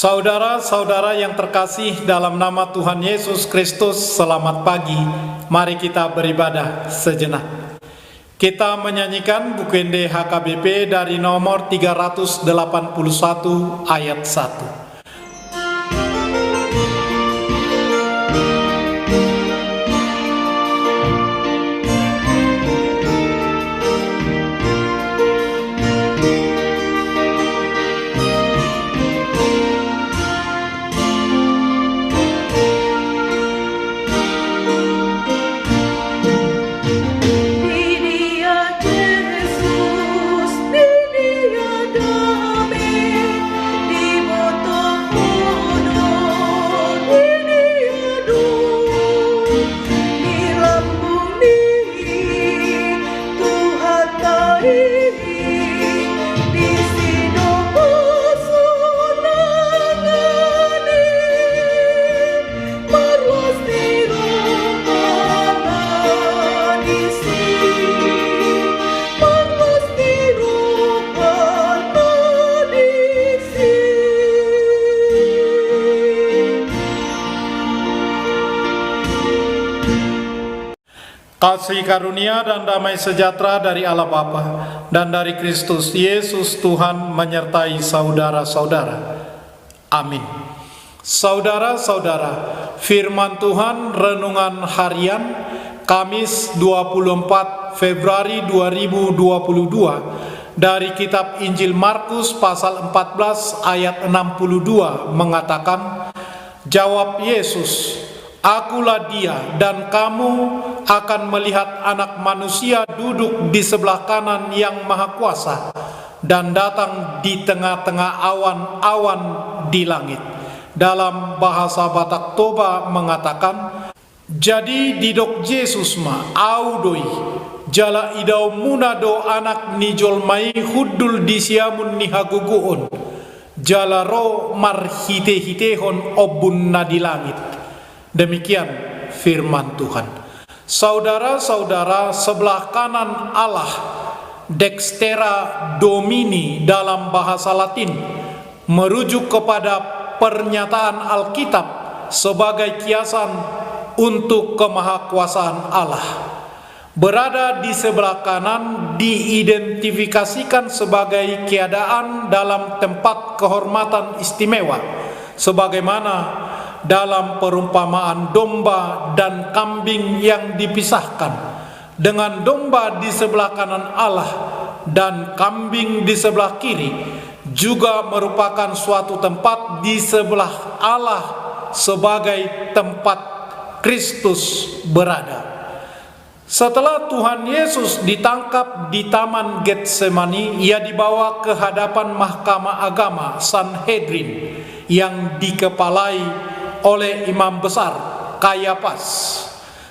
Saudara-saudara yang terkasih dalam nama Tuhan Yesus Kristus, selamat pagi. Mari kita beribadah sejenak. Kita menyanyikan Bukende HKBP dari nomor 381 ayat 1. Kasih karunia dan damai sejahtera dari Allah Bapa dan dari Kristus Yesus Tuhan menyertai saudara-saudara. Amin. Saudara-saudara, firman Tuhan renungan harian Kamis 24 Februari 2022 dari kitab Injil Markus pasal 14 ayat 62 mengatakan, jawab Yesus, "Akulah dia, dan kamu akan melihat Anak Manusia duduk di sebelah kanan Yang Maha Kuasa dan datang di tengah-tengah awan-awan di langit." Dalam bahasa Batak Toba mengatakan, jadi didok Yesus ma audoi jala idau munado anak nijol mai hudul disiamun nihaguguon jala ro marhite-hitehon obun na di langit. Demikian firman Tuhan. Saudara-saudara, sebelah kanan Allah, dextera domini dalam bahasa Latin, merujuk kepada pernyataan Alkitab sebagai kiasan untuk kemahakuasaan Allah. Berada di sebelah kanan diidentifikasikan sebagai keadaan dalam tempat kehormatan istimewa, sebagaimana dalam perumpamaan domba dan kambing yang dipisahkan, dengan domba di sebelah kanan Allah dan kambing di sebelah kiri, juga merupakan suatu tempat di sebelah Allah sebagai tempat Kristus berada. Setelah Tuhan Yesus ditangkap di Taman Getsemani, ia dibawa ke hadapan Mahkamah Agama Sanhedrin yang dikepalai oleh imam besar Kayafas,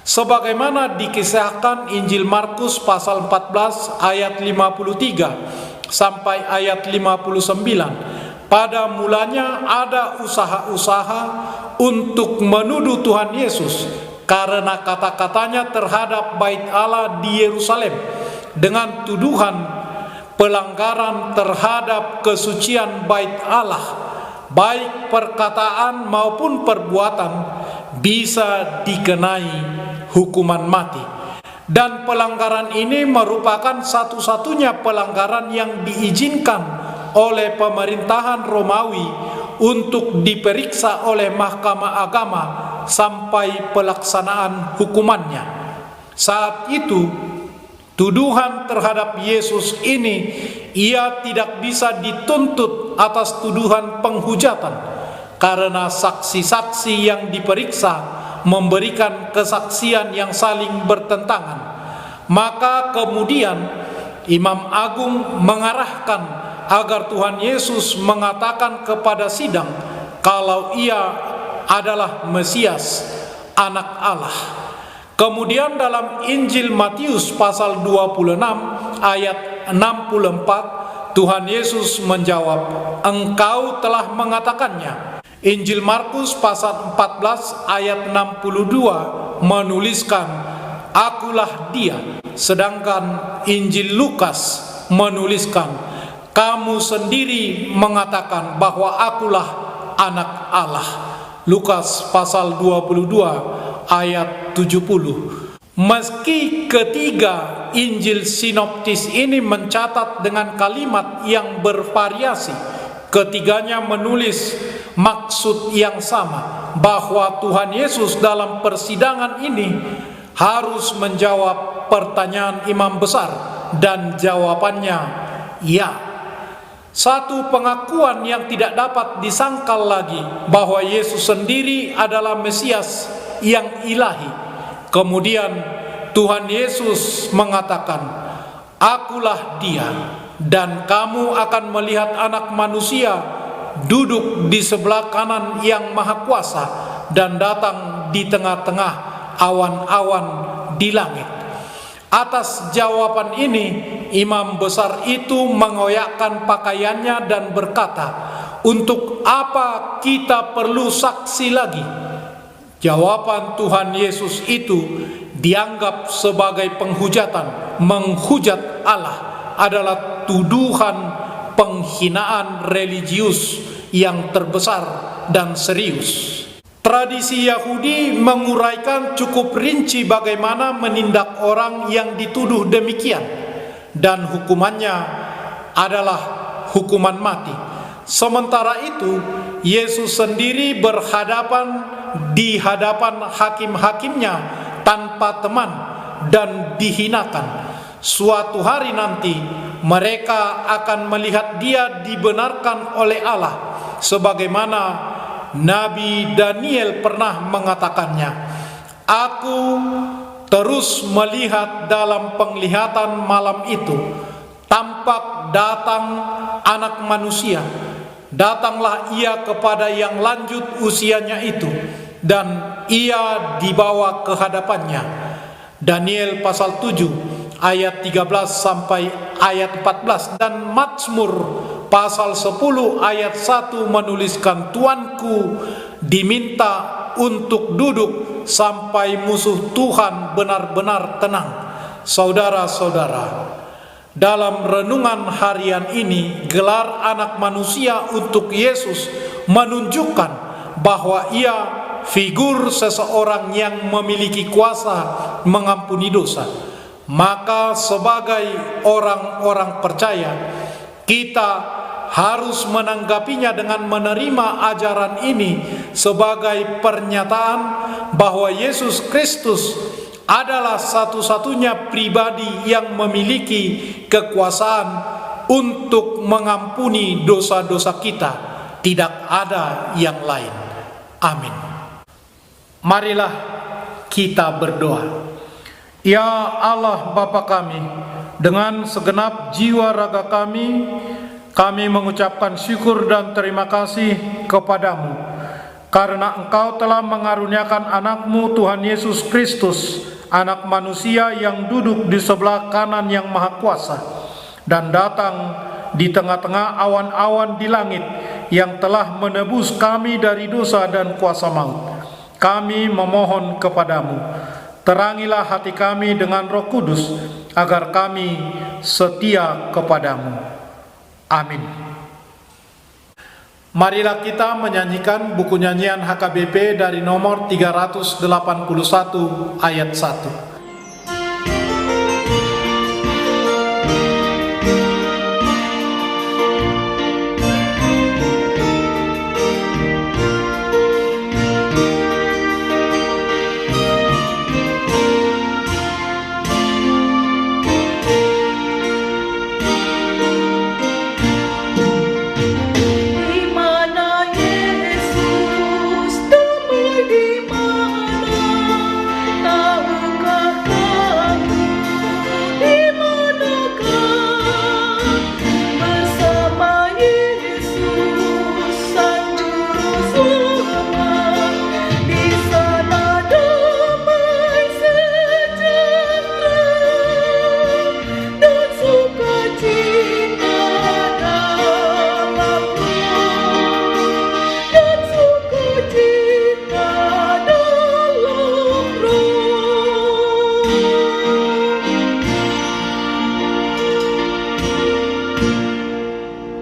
sebagaimana dikisahkan Injil Markus pasal 14 ayat 53 sampai ayat 59. Pada mulanya ada usaha-usaha untuk menuduh Tuhan Yesus karena kata-katanya terhadap bait Allah di Yerusalem dengan tuduhan pelanggaran terhadap kesucian bait Allah, baik perkataan maupun perbuatan, bisa dikenai hukuman mati. Dan pelanggaran ini merupakan satu-satunya pelanggaran yang diizinkan oleh pemerintahan Romawi untuk diperiksa oleh Mahkamah Agama sampai pelaksanaan hukumannya. Saat itu, tuduhan terhadap Yesus ini, ia tidak bisa dituntut atas tuduhan penghujatan karena saksi-saksi yang diperiksa memberikan kesaksian yang saling bertentangan. Maka kemudian Imam Agung mengarahkan agar Tuhan Yesus mengatakan kepada sidang kalau ia adalah Mesias, Anak Allah. Kemudian dalam Injil Matius pasal 26 ayat 64, Tuhan Yesus menjawab, "Engkau telah mengatakannya." Injil Markus pasal 14 ayat 62 menuliskan, "Akulah dia." Sedangkan Injil Lukas menuliskan, "Kamu sendiri mengatakan bahwa akulah anak Allah. Lukas pasal 22 ayat 70. Meski ketiga Injil sinoptis ini mencatat dengan kalimat yang bervariasi, ketiganya menulis maksud yang sama, bahwa Tuhan Yesus dalam persidangan ini harus menjawab pertanyaan imam besar, dan jawabannya ya. Satu pengakuan yang tidak dapat disangkal lagi, bahwa Yesus sendiri adalah Mesias yang ilahi. Kemudian Tuhan Yesus mengatakan, "Akulah Dia, dan kamu akan melihat Anak Manusia duduk di sebelah kanan Yang Maha Kuasa dan datang di tengah-tengah awan-awan di langit." Atas jawaban ini, imam besar itu mengoyakkan pakaiannya dan berkata, "Untuk apa kita perlu saksi lagi?" Jawaban Tuhan Yesus itu dianggap sebagai penghujatan. Menghujat Allah adalah tuduhan penghinaan religius yang terbesar dan serius. Tradisi Yahudi menguraikan cukup rinci bagaimana menindak orang yang dituduh demikian, dan hukumannya adalah hukuman mati. Sementara itu, Yesus sendiri di hadapan hakim-hakimnya tanpa teman dan dihinakan. Suatu hari nanti mereka akan melihat Dia dibenarkan oleh Allah, sebagaimana Nabi Daniel pernah mengatakannya. "Aku terus melihat dalam penglihatan malam itu, tampak datang Anak Manusia. Datanglah Ia kepada yang lanjut usianya itu, dan Ia dibawa ke hadapannya." Daniel pasal 7 ayat 13 sampai ayat 14, dan Mazmur pasal 10 ayat 1 menuliskan, "Tuanku diminta untuk duduk sampai musuh Tuhan benar-benar tenang." Saudara-saudara, dalam renungan harian ini, gelar Anak Manusia untuk Yesus menunjukkan bahwa Ia figur seseorang yang memiliki kuasa mengampuni dosa. Maka sebagai orang-orang percaya, kita harus menanggapinya dengan menerima ajaran ini sebagai pernyataan bahwa Yesus Kristus adalah satu-satunya pribadi yang memiliki kekuasaan untuk mengampuni dosa-dosa kita. Tidak ada yang lain. Amin. Marilah kita berdoa. Ya Allah Bapa kami, dengan segenap jiwa raga kami mengucapkan syukur dan terima kasih kepadamu, karena Engkau telah mengaruniakan Anak-Mu Tuhan Yesus Kristus, Anak Manusia yang duduk di sebelah kanan Yang Maha Kuasa, dan datang di tengah-tengah awan-awan di langit, yang telah menebus kami dari dosa dan kuasa maut. Kami memohon kepadamu, terangilah hati kami dengan Roh Kudus, agar kami setia kepadamu. Amin. Marilah kita menyanyikan buku nyanyian HKBP dari nomor 381 ayat 1.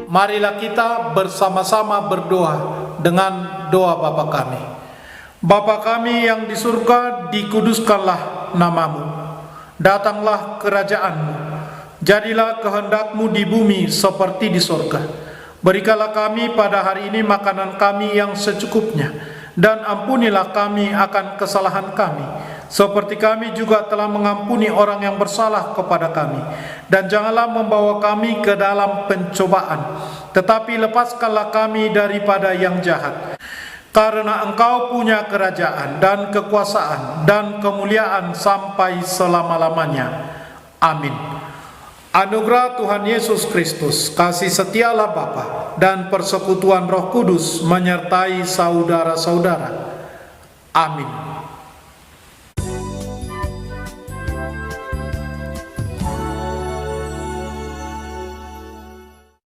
Marilah kita bersama-sama berdoa. dengan doa Bapa kami. Bapa kami yang di surga, dikuduskanlah namamu. Datanglah kerajaanmu. Jadilah kehendakmu di bumi seperti di surga. Berikanlah kami pada hari ini makanan kami yang secukupnya, dan ampunilah kami akan kesalahan kami, seperti kami juga telah mengampuni orang yang bersalah kepada kami. Dan janganlah membawa kami ke dalam pencobaan, tetapi lepaskanlah kami daripada yang jahat. Karena Engkau punya kerajaan dan kekuasaan dan kemuliaan sampai selama-lamanya. Amin. Anugerah Tuhan Yesus Kristus, kasih setia Allah Bapa, dan persekutuan Roh Kudus menyertai saudara-saudara. Amin.